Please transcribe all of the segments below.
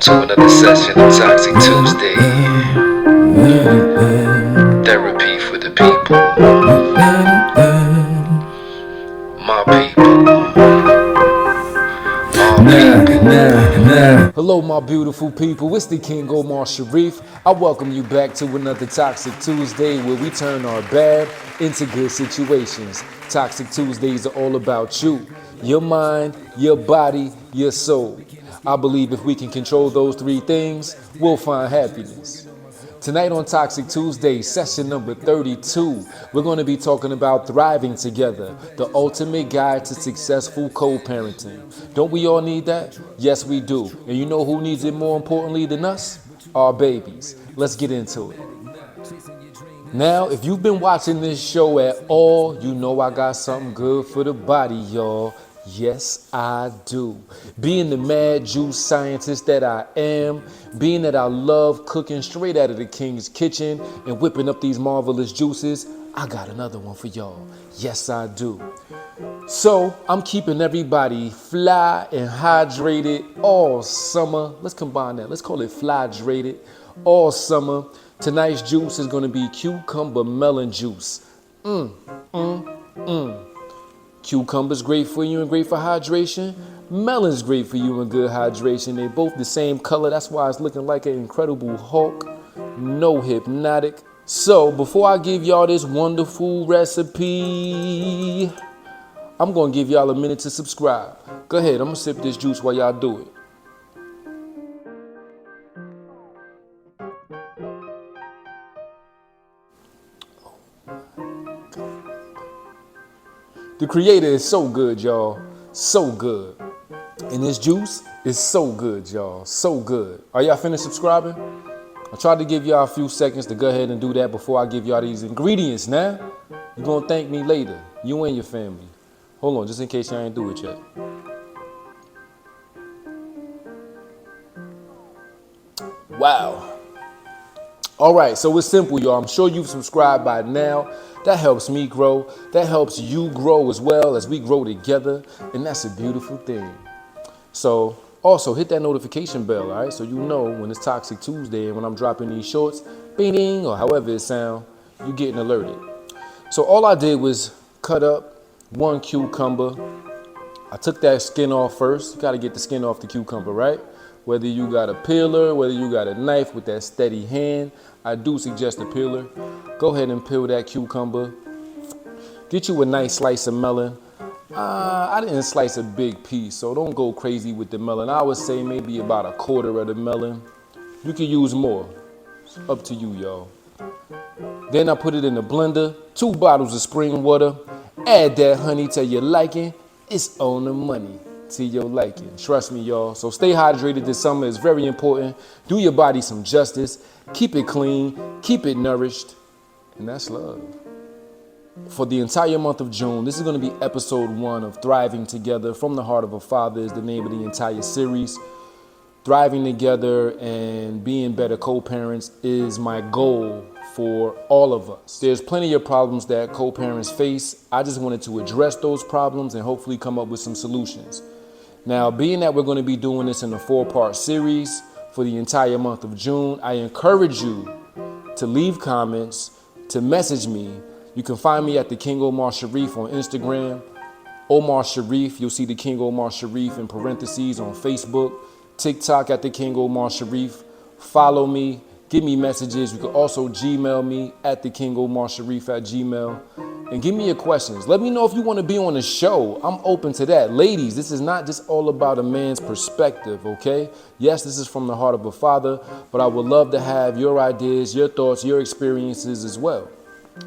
to another session of Toxic Tuesday. Therapy for the people. My people. Hello, my beautiful people. It's the King I welcome you back to another Toxic Tuesday where we turn our bad into good situations. Toxic Tuesdays are all about you, your mind, your body, your soul. I believe if we can control those three things, we'll find happiness. Tonight on Toxic Tuesday, session number 32, we're going to be talking about thriving together, the ultimate guide to successful co-parenting. Don't we all need that? Yes, we do. And you know who needs it more importantly than us? Our babies. Let's get into it. Now, if you've been watching this show at all, you know I got something good for the body, y'all. Yes, I do. Being the mad juice scientist that I am, being that I love cooking straight out of the King's kitchen and whipping up these marvelous juices, I got another one for y'all. Yes, I do. So I'm keeping everybody fly and hydrated all summer. Let's combine that. Let's call it fly-drated all summer. Tonight's juice is going to be cucumber melon juice. Cucumber's great for you and great for hydration. Melon's great for you and good hydration. They're both the same color. That's why it's looking like an incredible Hulk. No hypnotic. So before I give y'all this wonderful recipe, I'm going to give y'all a minute to subscribe. Go ahead. I'm going to sip this juice while y'all do it. The Creator is so good, y'all. So good. And this juice is so good, y'all. So good. Are y'all finished subscribing? I tried to give y'all a few seconds to go ahead and do that before I give y'all these ingredients now. You're going to thank me later. You and your family. Hold on, just in case y'all ain't do it yet. Wow. All right, so it's simple, y'all. I'm sure you've subscribed by now. That helps me grow. That helps you grow as well as we grow together. And that's a beautiful thing. So also hit that notification bell, all right? So you know when it's Toxic Tuesday and when I'm dropping these shorts, bing, ding, or however it sounds, you're getting alerted. So all I did was cut up one cucumber. I took that skin off first. You got to get the skin off the cucumber, right? Whether you got a peeler, whether you got a knife with that steady hand, I do suggest a peeler. Go ahead and peel that cucumber. Get you a nice slice of melon. I didn't slice a big piece, so don't go crazy with the melon. I would say maybe about a quarter of the melon. You can use more. It's up to you, y'all. Then I put it in the blender. 2 bottles of spring water. Add that honey to your liking. It's on the money. To your liking. Trust me, y'all. So stay hydrated this summer. It's very important. Do your body some justice. Keep it clean. Keep it nourished. And that's love. For the entire month of June, this is going to be episode 1 of Thriving Together. From the Heart of a Father is the name of the entire series. Thriving together and being better co-parents is my goal for all of us. There's plenty of problems that co-parents face. I just wanted to address those problems and hopefully come up with some solutions. Now, being that we're going to be doing this in a 4-part series for the entire month of June, I encourage you to leave comments, to message me. You can find me at thekingomarsharif on Instagram, Omar Sharif. You'll see the King Omar Sharif in parentheses on Facebook, TikTok at thekingomarsharif. Follow me. Give me messages. You can also Gmail me at thekingomarsharif@gmail. And give me your questions. Let me know if you want to be on the show. I'm open to that. Ladies, this is not just all about a man's perspective, okay? Yes, this is from the heart of a father, but I would love to have your ideas, your thoughts, your experiences as well,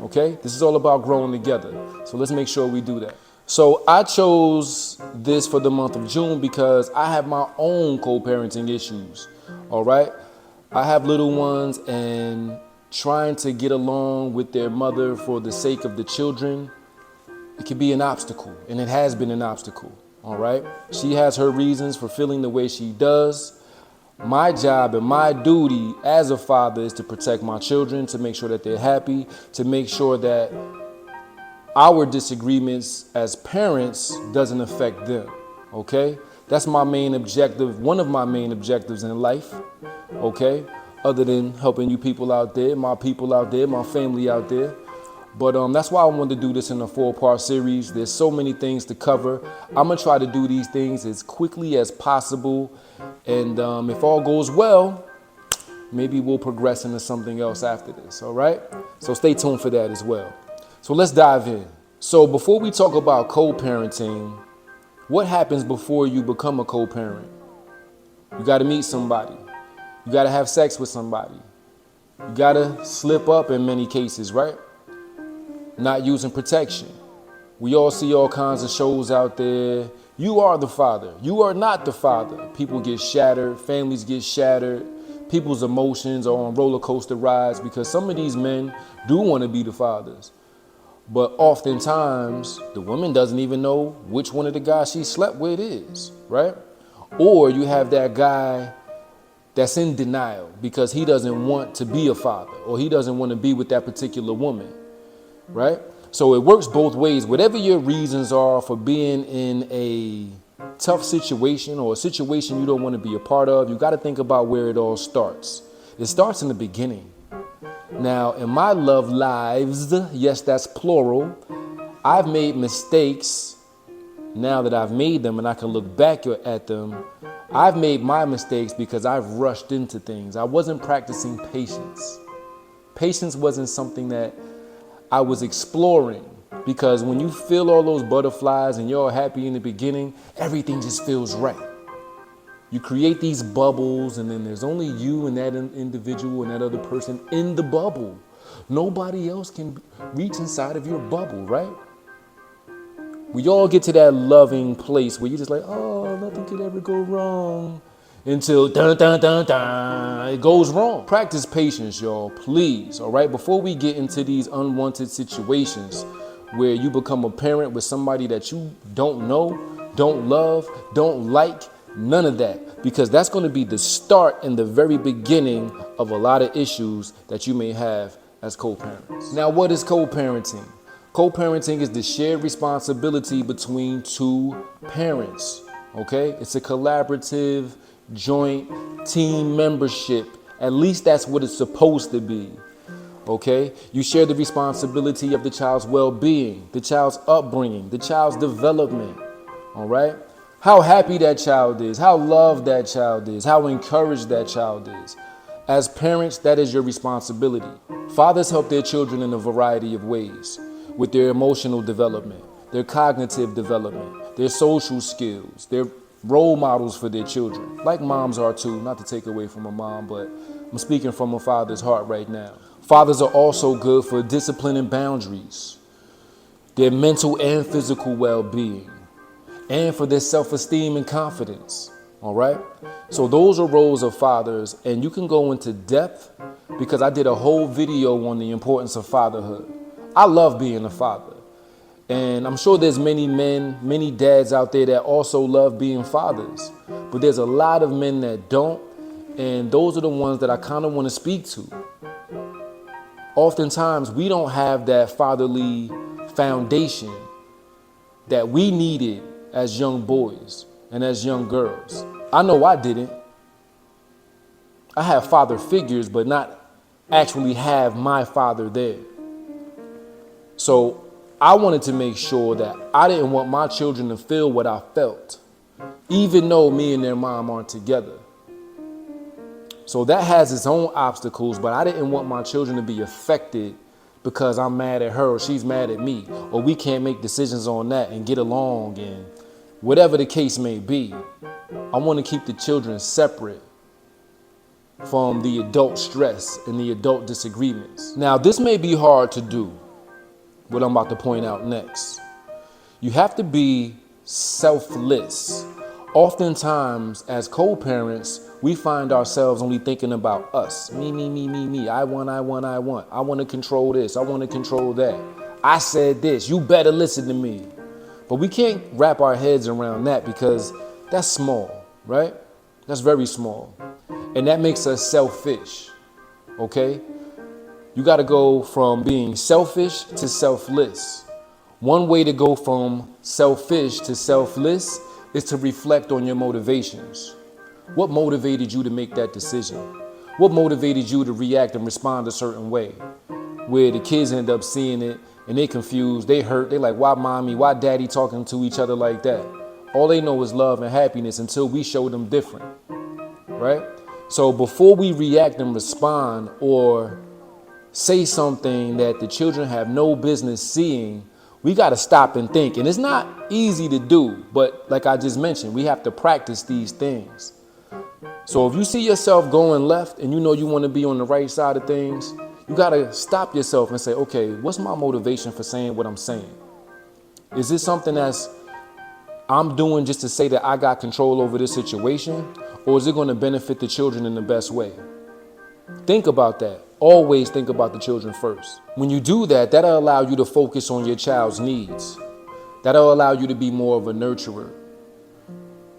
okay? This is all about growing together. So let's make sure we do that. So I chose this for the month of June because I have my own co-parenting issues, all right? I have little ones, and trying to get along with their mother for the sake of the children, it can be an obstacle, and it has been an obstacle, all right? She has her reasons for feeling the way she does. My job and my duty as a father is to protect my children, to make sure that they're happy, to make sure that our disagreements as parents doesn't affect them, okay? That's my main objective, one of my main objectives in life, okay? Other than helping you people out there, my family out there. But that's why I wanted to do this in a 4-part series. There's so many things to cover. I'm gonna try to do these things as quickly as possible. And if all goes well, maybe we'll progress into something else after this, all right? So stay tuned for that as well. So let's dive in. So before we talk about co-parenting, what happens before you become a co-parent? You gotta meet somebody. You gotta have sex with somebody. You gotta slip up in many cases, right? Not using protection. We all see all kinds of shows out there. You are the father. You are not the father. People get shattered. Families get shattered. People's emotions are on roller coaster rides because some of these men do want to be the fathers. But oftentimes, the woman doesn't even know which one of the guys she slept with is, right? Or you have that guy that's in denial because he doesn't want to be a father or he doesn't want to be with that particular woman, right? So it works both ways. Whatever your reasons are for being in a tough situation or a situation you don't want to be a part of, you got to think about where it all starts. It starts in the beginning. Now, in my love lives, yes, that's plural, I've made mistakes. Now that I've made them and I can look back at them, I've made my mistakes because I've rushed into things. I wasn't practicing patience. Patience wasn't something that I was exploring, because when you feel all those butterflies and you're happy in the beginning, everything just feels right. You create these bubbles and then there's only you and that individual and that other person in the bubble. Nobody else can reach inside of your bubble, right? We all get to that loving place where you're just like, oh, nothing could ever go wrong. Until dun, dun, dun, dun, it goes wrong. Practice patience, y'all, please, all right? Before we get into these unwanted situations where you become a parent with somebody that you don't know, don't love, don't like, none of that. Because that's going to be the start and the very beginning of a lot of issues that you may have as co-parents. Now, what is co-parenting? Co-parenting is the shared responsibility between two parents, okay? It's a collaborative, joint team membership. At least that's what it's supposed to be, okay? You share the responsibility of the child's well-being, the child's upbringing, the child's development, all right? How happy that child is, how loved that child is, how encouraged that child is. As parents, that is your responsibility. Fathers help their children in a variety of ways with their emotional development, their cognitive development, their social skills, their role models for their children, like moms are too, not to take away from a mom, but I'm speaking from a father's heart right now. Fathers are also good for discipline and boundaries, their mental and physical well-being, and for their self-esteem and confidence, all right? So those are roles of fathers, and you can go into depth because I did a whole video on the importance of fatherhood. I love being a father. And I'm sure there's many men, many dads out there that also love being fathers. But there's a lot of men that don't. And those are the ones that I kind of want to speak to. Oftentimes, we don't have that fatherly foundation that we needed as young boys and as young girls. I know I didn't. I have father figures, but not actually have my father there. So I wanted to make sure that I didn't want my children to feel what I felt, even though me and their mom aren't together. So that has its own obstacles, but I didn't want my children to be affected because I'm mad at her or she's mad at me, or we can't make decisions on that and get along and whatever the case may be. I want to keep the children separate from the adult stress and the adult disagreements. Now, this may be hard to do, what I'm about to point out next. You have to be selfless. Oftentimes, as co-parents, we find ourselves only thinking about us. Me, me, me, me, me. I want. I want to control this. I want to control that. I said this. You better listen to me. But we can't wrap our heads around that because that's small, right? That's very small. And that makes us selfish, okay? You got to go from being selfish to selfless. One way to go from selfish to selfless is to reflect on your motivations. What motivated you to make that decision? What motivated you to react and respond a certain way? Where the kids end up seeing it and they confused, they hurt, they like, why mommy, why daddy talking to each other like that? All they know is love and happiness until we show them different, right? So before we react and respond or say something that the children have no business seeing, we got to stop and think. And it's not easy to do, but like I just mentioned, we have to practice these things. So if you see yourself going left and you know you want to be on the right side of things, you got to stop yourself and say, okay, what's my motivation for saying what I'm saying? Is this something that's I'm doing just to say that I got control over this situation? Or is it going to benefit the children in the best way? Think about that. Always think about the children first. When you do that, that'll allow you to focus on your child's needs. That'll allow you to be more of a nurturer.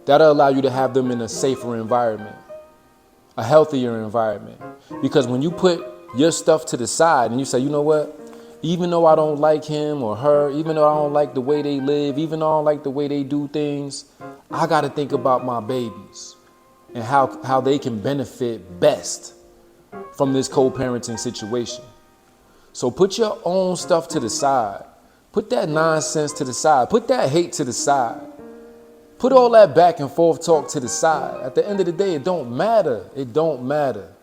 That'll allow you to have them in a safer environment, a healthier environment. Because when you put your stuff to the side and you say, you know what, even though I don't like him or her, even though I don't like the way they live, even though I don't like the way they do things, I got to think about my babies and how they can benefit best from this co-parenting situation. So put your own stuff to the side. Put that nonsense to the side. Put that hate to the side. Put all that back and forth talk to the side. At the end of the day, it don't matter. It don't matter.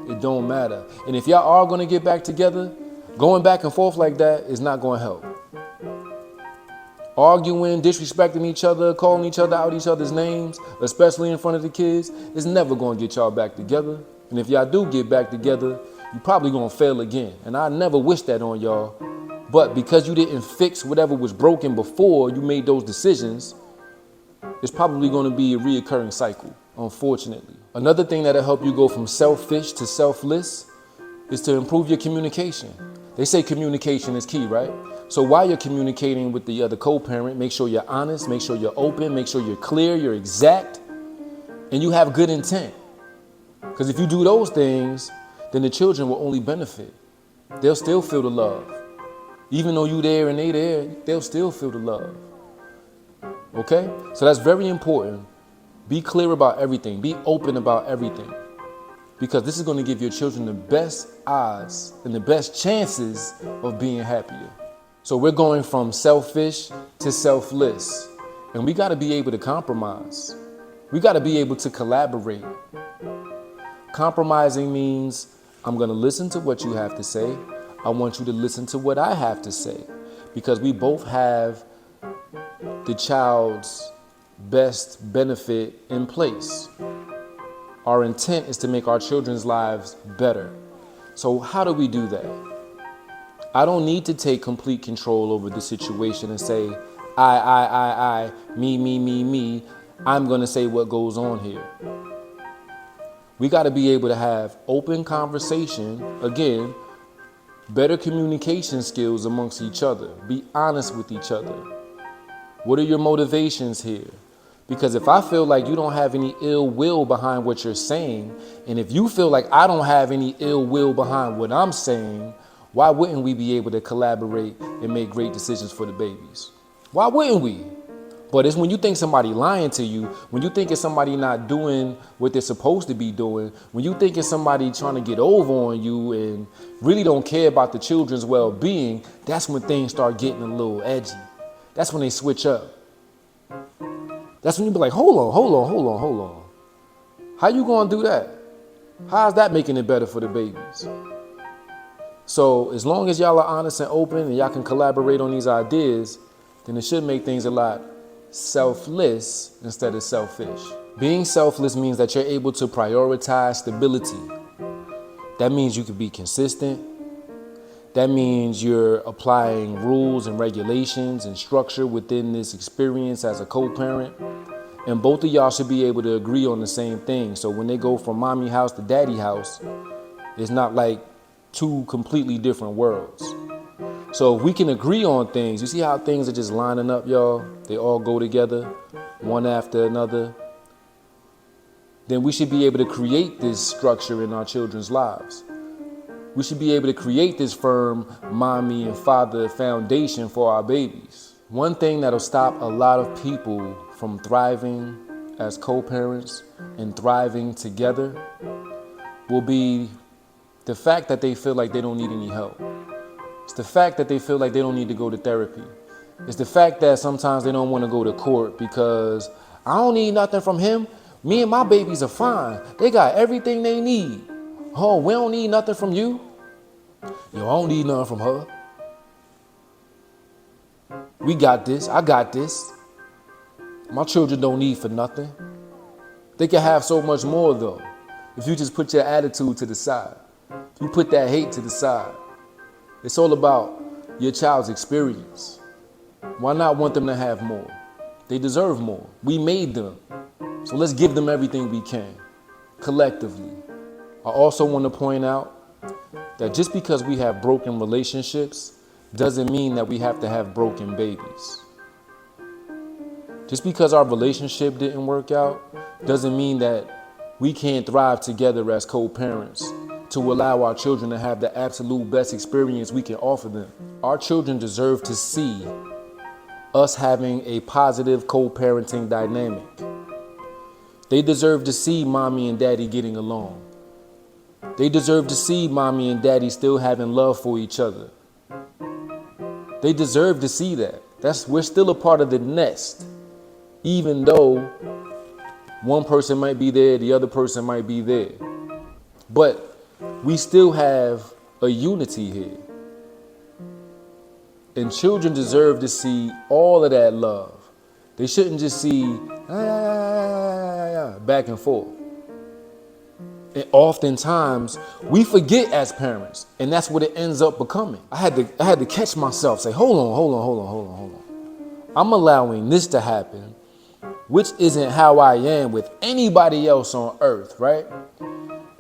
It don't matter. And if y'all are going to get back together, going back and forth like that is not going to help. Arguing, disrespecting each other, calling each other out each other's names, especially in front of the kids, is never going to get y'all back together. And if y'all do get back together, you're probably going to fail again. And I never wish that on y'all. But because you didn't fix whatever was broken before you made those decisions, it's probably going to be a reoccurring cycle, unfortunately. Another thing that'll help you go from selfish to selfless is to improve your communication. They say communication is key, right? So while you're communicating with the other co-parent, make sure you're honest, make sure you're open, make sure you're clear, you're exact, and you have good intent. Because if you do those things, then the children will only benefit. They'll still feel the love. Even though you there and they there, they'll still feel the love. Okay? So that's very important. Be clear about everything. Be open about everything. Because this is going to give your children the best odds and the best chances of being happier. So we're going from selfish to selfless. And we got to be able to compromise. We got to be able to collaborate. Compromising means I'm going to listen to what you have to say. I want you to listen to what I have to say. Because we both have the child's best benefit in place. Our intent is to make our children's lives better. So how do we do that? I don't need to take complete control over the situation and say, I, me. I'm going to say what goes on here. We got to be able to have open conversation, again, better communication skills amongst each other. Be honest with each other. What are your motivations here? Because if I feel like you don't have any ill will behind what you're saying, and if you feel like I don't have any ill will behind what I'm saying, why wouldn't we be able to collaborate and make great decisions for the babies? Why wouldn't we? But it's when you think somebody lying to you, when you think it's somebody not doing what they're supposed to be doing, when you think it's somebody trying to get over on you and really don't care about the children's well-being, that's when things start getting a little edgy. That's when they switch up. That's when you be like, hold on. How you gonna do that? How's that making it better for the babies? So as long as y'all are honest and open and y'all can collaborate on these ideas, then it should make things a lot selfless instead of selfish. Being selfless means that you're able to prioritize stability. That means you can be consistent. That means you're applying rules and regulations and structure within this experience as a co-parent. And both of y'all should be able to agree on the same thing. So when they go from mommy house to daddy house, it's not like two completely different worlds. So if we can agree on things, you see how things are just lining up, y'all? They all go together, one after another. Then we should be able to create this structure in our children's lives. We should be able to create this firm mommy and father foundation for our babies. One thing that'll stop a lot of people from thriving as co-parents and thriving together will be the fact that they feel like they don't need any help. It's the fact that they feel like they don't need to go to therapy. It's the fact that sometimes they don't want to go to court because I don't need nothing from him. Me and my babies are fine. They got everything they need. Oh, we don't need nothing from you. Yo, I don't need nothing from her. We got this. I got this. My children don't need for nothing. They can have so much more though. If you just put your attitude to the side. If you put that hate to the side. It's all about your child's experience. Why not want them to have more? They deserve more. We made them. So let's give them everything we can, collectively. I also want to point out that just because we have broken relationships doesn't mean that we have to have broken babies. Just because our relationship didn't work out doesn't mean that we can't thrive together as co-parents to allow our children to have the absolute best experience we can offer them. Our children deserve to see us having a positive co-parenting dynamic. They deserve to see mommy and daddy getting along. They deserve to see mommy and daddy still having love for each other. They deserve to see that. We're still a part of the nest, even though one person might be there, the other person might be there. But we still have a unity here. And children deserve to see all of that love. They shouldn't just see back and forth. And oftentimes we forget as parents, and that's what it ends up becoming. I had to catch myself, say, hold on. I'm allowing this to happen, which isn't how I am with anybody else on earth, right?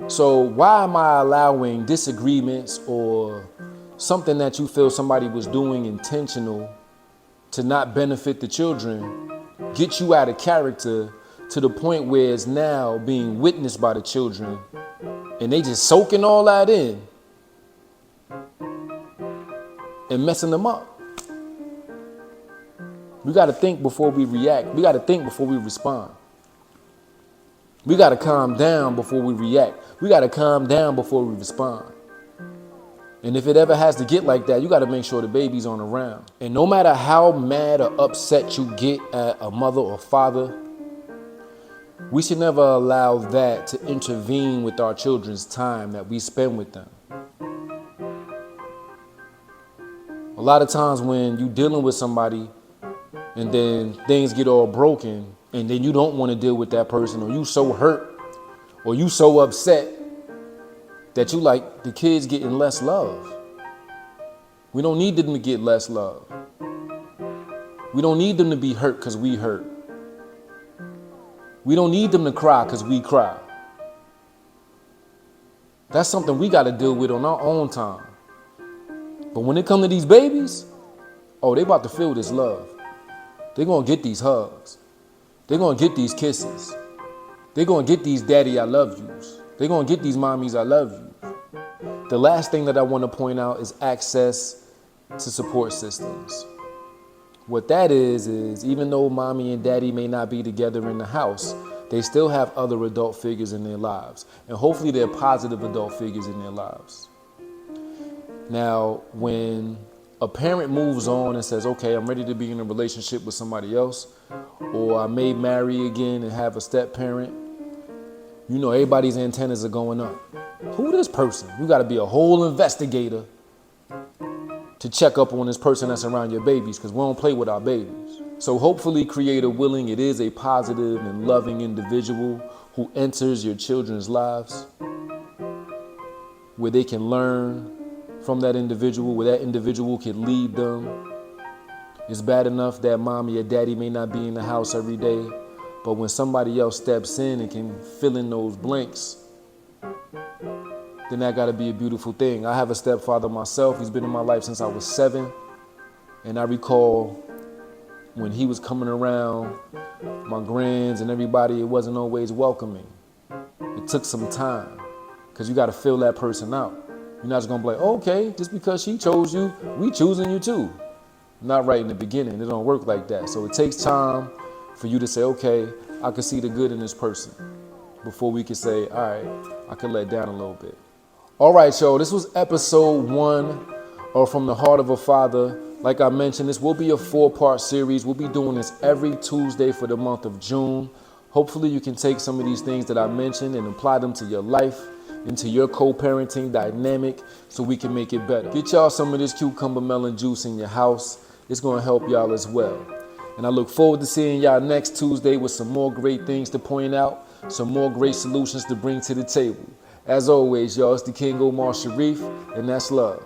So why am I allowing disagreements or something that you feel somebody was doing intentional to not benefit the children, get you out of character to the point where it's now being witnessed by the children and they just soaking all that in and messing them up? We got to think before we react. We got to think before we respond. We got to calm down before we react. We got to calm down before we respond. And if it ever has to get like that, you got to make sure the baby's on around. And no matter how mad or upset you get at a mother or father, we should never allow that to intervene with our children's time that we spend with them. A lot of times when you're dealing with somebody and then things get all broken and then you don't want to deal with that person, or you so hurt or you so upset that you like the kids getting less love. We don't need them to get less love. We don't need them to be hurt because we hurt. We don't need them to cry because we cry. That's something we got to deal with on our own time. But when it comes to these babies, oh, they about to feel this love. They're going to get these hugs. They're going to get these kisses. They're going to get these daddy I love yous. They're going to get these mommies I love you. The last thing that I want to point out is access to support systems. What that is even though mommy and daddy may not be together in the house, they still have other adult figures in their lives. And hopefully they're positive adult figures in their lives. Now, when a parent moves on and says, okay, I'm ready to be in a relationship with somebody else, or I may marry again and have a step parent, you know, everybody's antennas are going up. Who this person? You got to be a whole investigator to check up on this person that's around your babies, because we don't play with our babies. So hopefully, Creator willing, it is a positive and loving individual who enters your children's lives, where they can learn from that individual, where that individual can lead them. It's bad enough that mommy or daddy may not be in the house every day, but when somebody else steps in and can fill in those blanks, then that got to be a beautiful thing. I have a stepfather myself. He's been in my life since I was 7. And I recall when he was coming around, my grands and everybody, it wasn't always welcoming. It took some time because you got to fill that person out. You're not just going to be like, oh, okay, just because she chose you, we choosing you too. Not right in the beginning. It don't work like that. So it takes time for you to say, okay, I can see the good in this person, before we can say, all right, I can let down a little bit. All right, y'all, this was episode 1 of From the Heart of a Father. Like I mentioned, this will be a 4-part series. We'll be doing this every Tuesday for the month of June. Hopefully you can take some of these things that I mentioned and apply them to your life, into your co-parenting dynamic, so we can make it better. Get y'all some of this cucumber melon juice in your house. It's gonna help y'all as well. And I look forward to seeing y'all next Tuesday with some more great things to point out, some more great solutions to bring to the table. As always, y'all, it's the King Omar Sharif, and that's love.